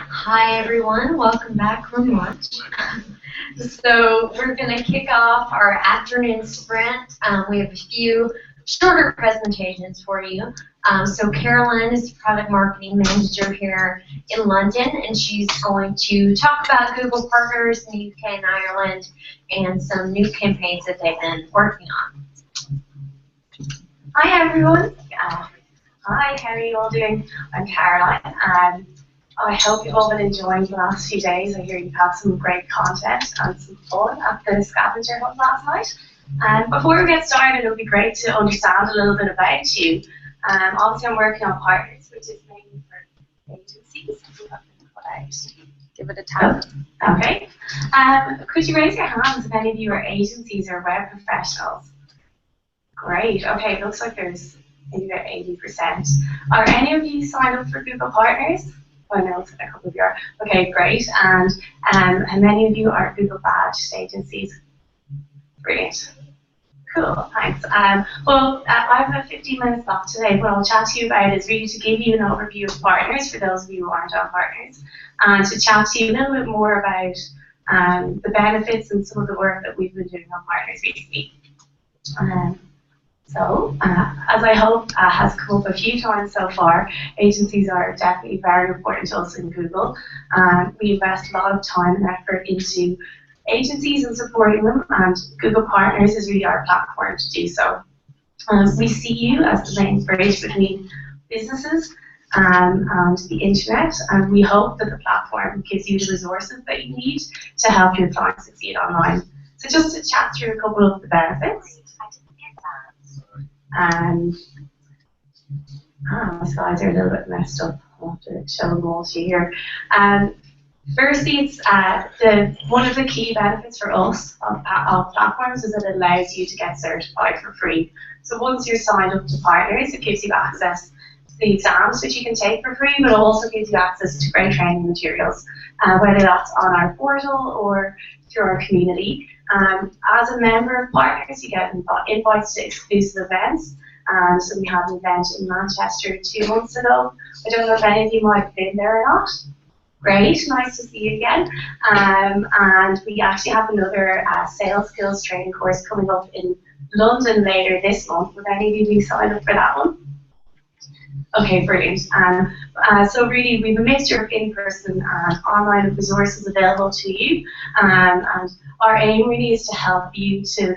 Hi everyone, welcome back from lunch. So we're going to kick off our afternoon sprint. We have a few shorter presentations for you. So Carolyn is the product marketing manager here in London, and she's going to talk about Google partners in the UK and Ireland and some new campaigns that they've been working on. Hi everyone. Hi, how are you all doing? I'm Caroline. I hope you've all been enjoying the last few days. I hear you've had some great content and some fun at the scavenger hunt last night. Before we get started, it would be great to understand a little bit about you. Obviously, I'm working on partners, which is mainly for agencies. Give it a tap. Okay. Could you raise your hands if any of you are agencies or web professionals? Great. Okay, it looks like there's maybe about 80%. Are any of you signed up for Google Partners? Oh, no, a couple of you are. Okay, great. And how many of you are Google badged agencies? Brilliant. Cool, thanks. Well, I have about 15 minutes left today. What I'll chat to you about is really to give you an overview of partners for those of you who aren't on partners, and to chat to you a little bit more about the benefits and some of the work that we've been doing on partners recently. So, as I hope has come up a few times so far, agencies are definitely very important to us in Google. We invest a lot of time and effort into agencies and supporting them, and Google Partners is really our platform to do so. We see you as the main bridge between businesses and the internet, and we hope that the platform gives you the resources that you need to help your clients succeed online. So just to chat through a couple of the benefits. My slides are a little bit messed up. I'll have to show them all to you here. Firstly, it's one of the key benefits for us of platforms is that it allows you to get certified for free. So once you're signed up to partners, it gives you access to the exams which you can take for free, but it also gives you access to great training materials, whether that's on our portal or through our community. As a member of partners, you get invites to exclusive events. So we had an event in Manchester 2 months ago. I don't know if any of you might have been there or not. Great, nice to see you again. And we actually have another sales skills training course coming up in London later this month. Would any of you sign up for that one? Okay, brilliant. So really, we have a mixture of in-person and online resources available to you. And our aim really is to help you to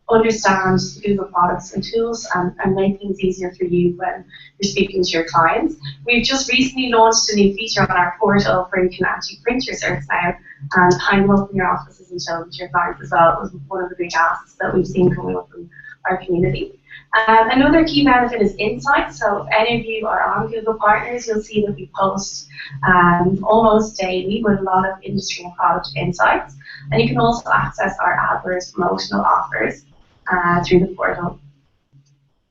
understand Google products and tools and make things easier for you when you're speaking to your clients. We've just recently launched a new feature on our portal where you can actually print your certs now and hang them up in your offices and show them to your clients as well. It was one of the big asks that we've seen coming up in our community. Another key benefit is insights. So if any of you are on Google Partners, you'll see that we post almost daily with a lot of industry and product insights. And you can also access our AdWords promotional offers through the portal.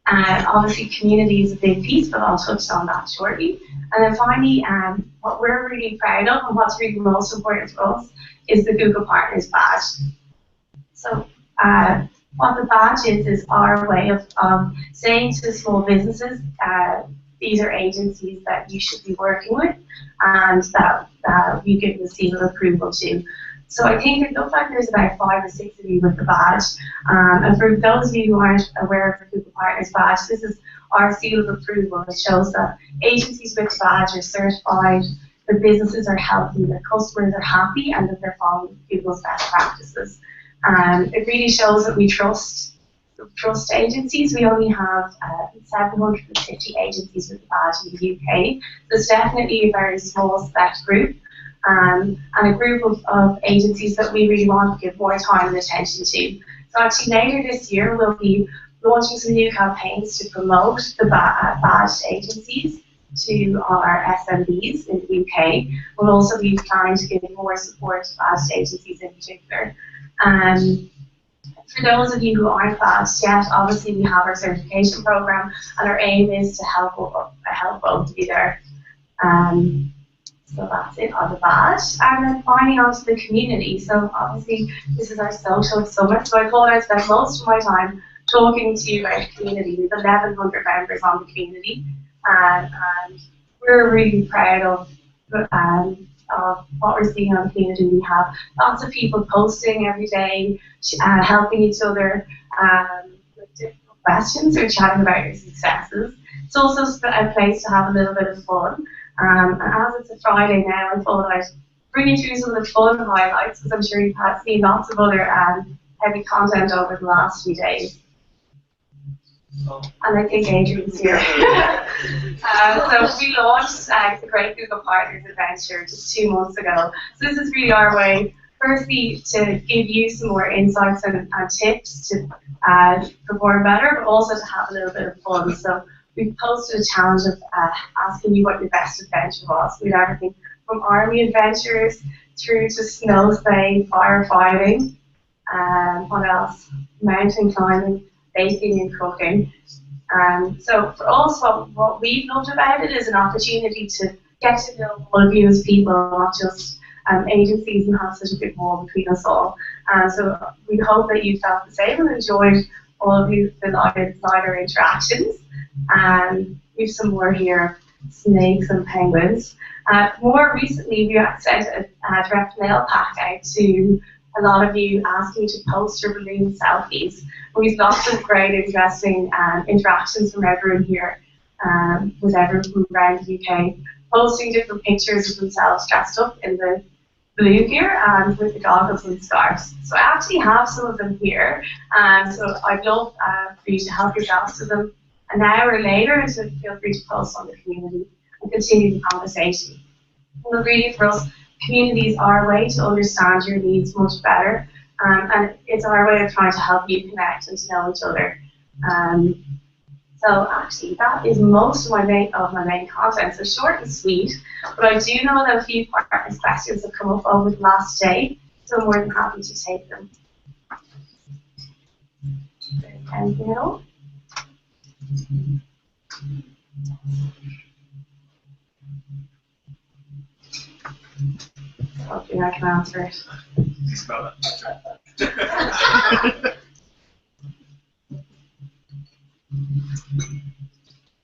Obviously, community is a big piece, but I'll touch on that shortly. And then finally, what we're really proud of and what's really most important to us is the Google Partners badge. So what the badge is our way of saying to small businesses, these are agencies that you should be working with and that you give the seal of approval to. So I think it looks like there's about 5 or 6 of you with the badge. And for those of you who aren't aware of the Google Partners badge, this is our seal of approval. It shows that agencies with the badge are certified, the businesses are healthy, their customers are happy, and that they're following Google's best practices. It really shows that we trust agencies. We only have 750 agencies with the badge in the UK. So it's definitely a very small select group. And a group of agencies that we really want to give more time and attention to. So actually later this year we'll be launching some new campaigns to promote the badged agencies to our SMBs in the UK. We'll also be planning to give more support to badged agencies in particular. For those of you who aren't badged yet, obviously we have our certification program, and our aim is to help both of you there. So that's it on the badge. And then finally onto the community. So obviously this is our social summit. So I thought I'd spend most of my time talking to you about the community. We have 1,100 members on the community. And we're really proud of what we're seeing on the community. We have lots of people posting every day, helping each other with difficult questions or chatting about your successes. It's also a place to have a little bit of fun. And as it's a Friday now, I thought I'd bring you through some of the fun highlights, because I'm sure you've seen lots of other heavy content over the last few days. And I think Adrian's here. So we launched the Great Google Partners Adventure just 2 months ago. So this is really our way, firstly, to give you some more insights and tips to perform better, but also to have a little bit of fun. So we posted a challenge of asking you what your best adventure was. We had everything from army adventures through to snow sleigh, firefighting, what else? Mountain climbing, baking and cooking. So for us, what we've loved about it is an opportunity to get to know all of you as people, not just agencies, and have such a big wall between us all. So we hope that you felt the same and enjoyed all of the lighter interactions. We have some more here, snakes and penguins. More recently, we sent a direct mail pack out to a lot of you asking to post your balloon selfies. We've lots of great, interesting interactions from everyone here, with everyone from around the UK, posting different pictures of themselves dressed up in the blue gear and with the goggles and scarves. So I actually have some of them here, so I'd love for you to help yourselves to them an hour later, so feel free to post on the community and continue the conversation. And really for us, communities are a way to understand your needs much better, and it's our way of trying to help you connect and to know each other. So actually, that is most of my main content. So short and sweet, but I do know that a few partners' questions have come up over the last day, so I'm more than happy to take them. Anything at all? Hopefully I can answer it.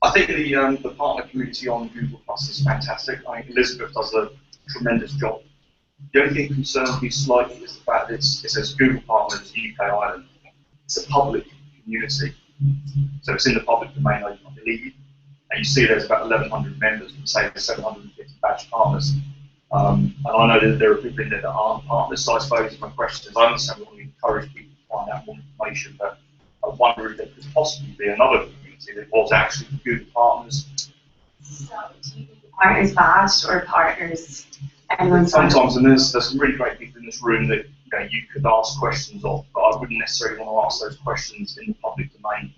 I think the partner community on Google Plus is fantastic. I think Elizabeth does a tremendous job. The only thing that concerns me slightly is the fact that it says Google Partners UK Ireland. It's a public community, so it's in the public domain, I believe. And you see there's about 1,100 members from, say, 750 badge partners. And I know that there are people in there that aren't partners, so I suppose my question is, I understand we want to encourage people to find out more information, but I wonder if there could possibly be another community that was actually Google Partners. So, do you mean partners badged or partners? Sometimes, and there's some really great people in this room that you could ask questions of, but I wouldn't necessarily want to ask those questions in the public domain.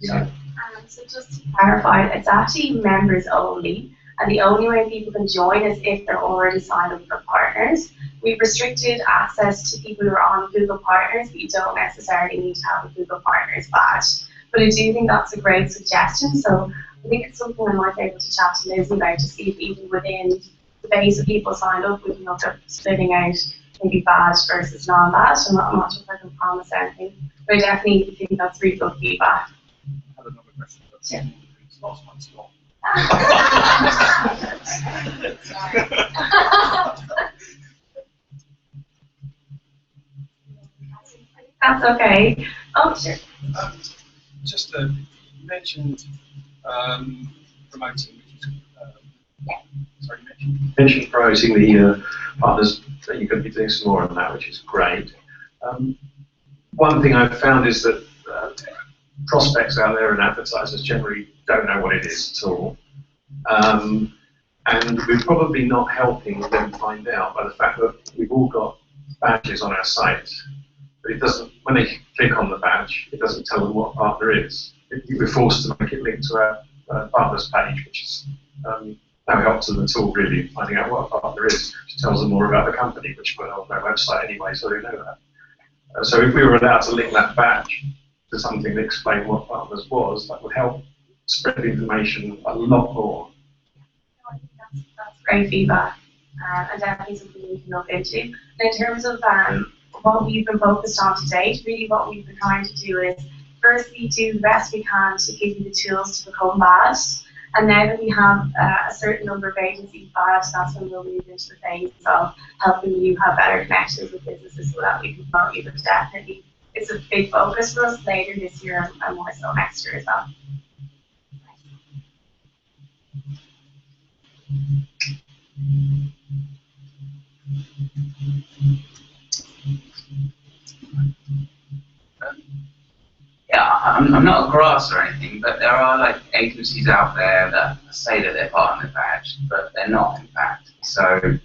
So just to clarify, it's actually members only, and the only way people can join is if they're already signed up for partners. We've restricted access to people who are on Google Partners, but you don't necessarily need to have a Google Partners badge. But I do think that's a great suggestion, so I think it's something I might be able to chat to Liz about to see if even within the base of people signed up, we can look at splitting out maybe badge versus non-badge. I'm not sure if I can promise anything, but I definitely think that's really good feedback. I have another question. Yeah. Last one's gone. That's okay. Oh, sure. You mentioned promoting, which is, sorry, you mentioned promoting the partners, that you're going to be doing some more on that, which is great. One thing I've found is that prospects out there and advertisers generally don't know what it is at all. And we're probably not helping them find out by the fact that we've all got badges on our site. But it doesn't, when they click on the badge, it doesn't tell them what a partner is. We're forced to make it link to our partners page, which is no help to them at all, really, finding out what a partner is. It tells them more about the company, which we're on their website anyway, so they know that. So if we were allowed to link that badge to something that explained what partners was, that would help spread the information a lot more. I think that's great feedback, and definitely something we can look into. And in terms of what we've been focused on to date, really what we've been trying to do is firstly do the best we can to give you the tools to become badged. And now that we have a certain number of agencies badged, that's when we'll move into the phase of helping you have better connections with businesses so that we can promote you. But definitely, it's a big focus for us later this year and more so next year as well. Yeah, I'm not a grass or anything, but there are like agencies out there that say that they're partner badged, but they're not in fact. So,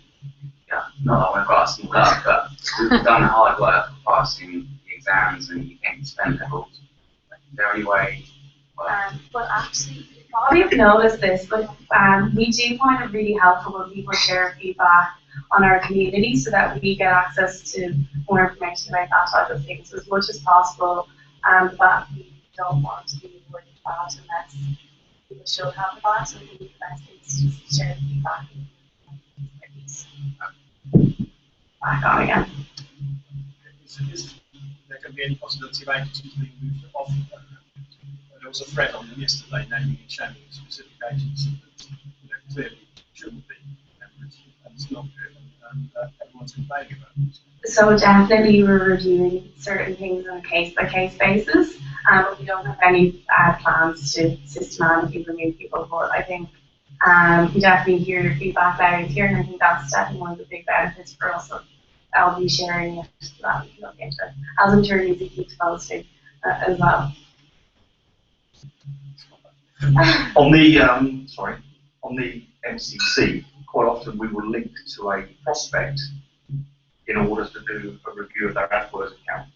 yeah, not that we're grasping up, but we've done hard work passing the exams and getting spend levels. Is there any way? But actually, you probably have noticed this, but we do find it really helpful when people share feedback on our community so that we get access to more information about that type of thing. So as much as possible, that we don't want to be worried about unless people should have the badge. So I think the best thing is just to share the feedback and back on again. Is there going to be any possibility of agencies being moved off? There was a thread on them yesterday naming and shaming specific agencies that clearly shouldn't be members, and it's not good, and everyone's complaining about it. So definitely we're reviewing certain things on a case-by-case basis, but we don't have any plans to systematically remove people. But I think we definitely hear your feedback loud and clear, and I think that's definitely one of the big benefits for us. So I'll be sharing it so that we can look into it, as I'm sure Lizzie keeps posting as well. On the MCC, quite often we will link to a prospect in order to do a review of their AdWords account.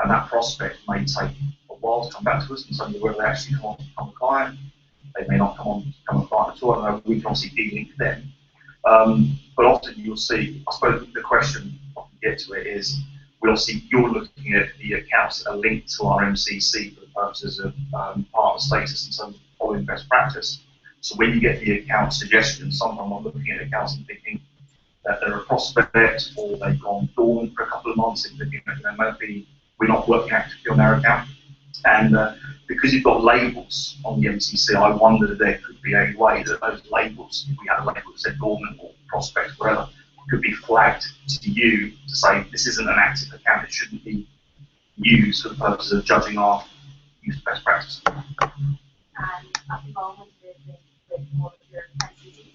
And that prospect may take a while to come back to us and say whether they actually come a client. They may not come a client at all. I know we can obviously de-link them. But often you'll see, I suppose the question I can get to it is, you're looking at the accounts that are linked to our MCC for the purposes of partner status and some following best practice. So when you get the account suggestions, sometimes I'm looking at accounts and thinking that they're a prospect or they've gone dormant for a couple of months and thinking that maybe we're not working actively on their account. And because you've got labels on the MCC, I wondered if there could be a way that those labels, if we had a label that said dormant or prospect, whatever, could be flagged to you to say this isn't an active account, it shouldn't be used for the purpose of judging our use of best practice. At the moment, with all of your MCCs.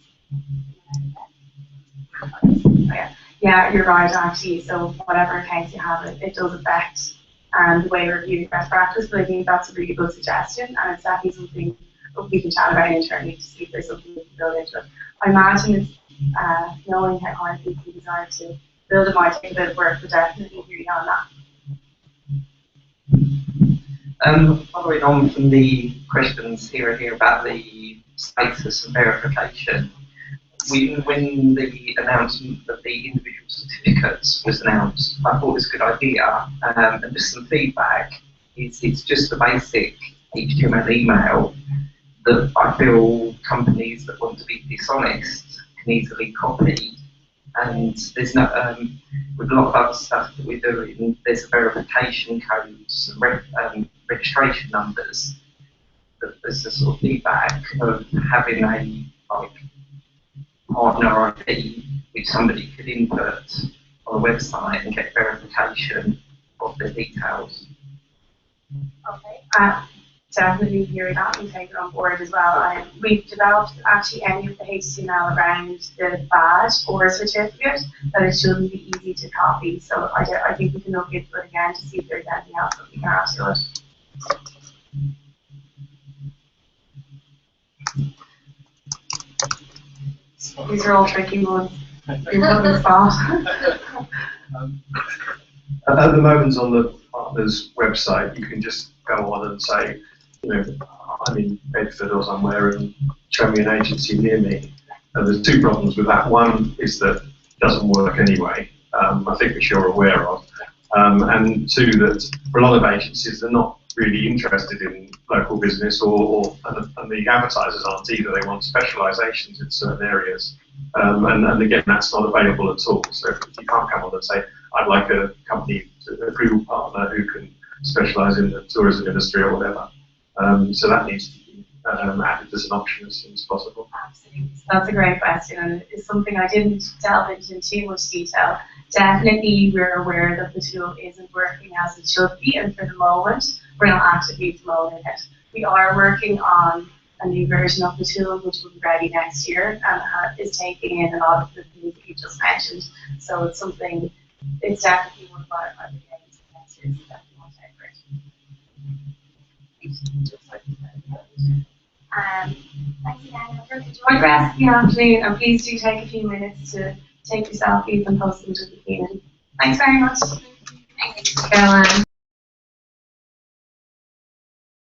Yeah, you're right actually. So whatever accounts you have, it does affect the way we're viewing best practice, but I think that's a really good suggestion, and it's definitely something we can chat about internally to see if there's something we can build into it. I imagine it's knowing how hard people desire to build it might take a bit of work, but definitely agree on that. Following on from the questions here about the status and verification, when the announcement of the individual certificates was announced, I thought it was a good idea, and just some feedback. It's just the basic HTML email that I feel companies that want to be dishonest can easily copy. And there's no, with a lot of other stuff that we're doing, there's verification codes, registration numbers. There's a sort of feedback of having a partner ID which somebody could input on a website and get verification of their details. Okay. Definitely hear that and take it on board as well. We've developed actually any of the HTML around the badge or certificate that it shouldn't be easy to copy. So I think we can look into it again to see if there's anything else that we can add to it. These are all tricky ones. You're on the spot. At the moment on the partner's website, you can just go on and say, I'm in Bedford or somewhere and show me an agency near me. And there's two problems with that. One is that it doesn't work anyway, I think which you're aware of. And two, that for a lot of agencies, they're not really interested in local business and the advertisers aren't either. They want specializations in certain areas. And again, that's not available at all. So if you can't come on and say, I'd like a company, a Google partner who can specialize in the tourism industry or whatever. So that needs to be added as an option as soon as possible? Absolutely. That's a great question, and it's something I didn't delve into in too much detail. Definitely, we're aware that the tool isn't working as it should be, and for the moment, we're not actively promoting it. We are working on a new version of the tool, which will be ready next year, and is taking in a lot of the things that you just mentioned. So it's something, it's definitely one of our aims for next year. So definitely want to take it. Thanks again for enjoying the rest of the afternoon, and please do take a few minutes to take your selfies and post them to the community. Thanks very much. Thanks, Caroline.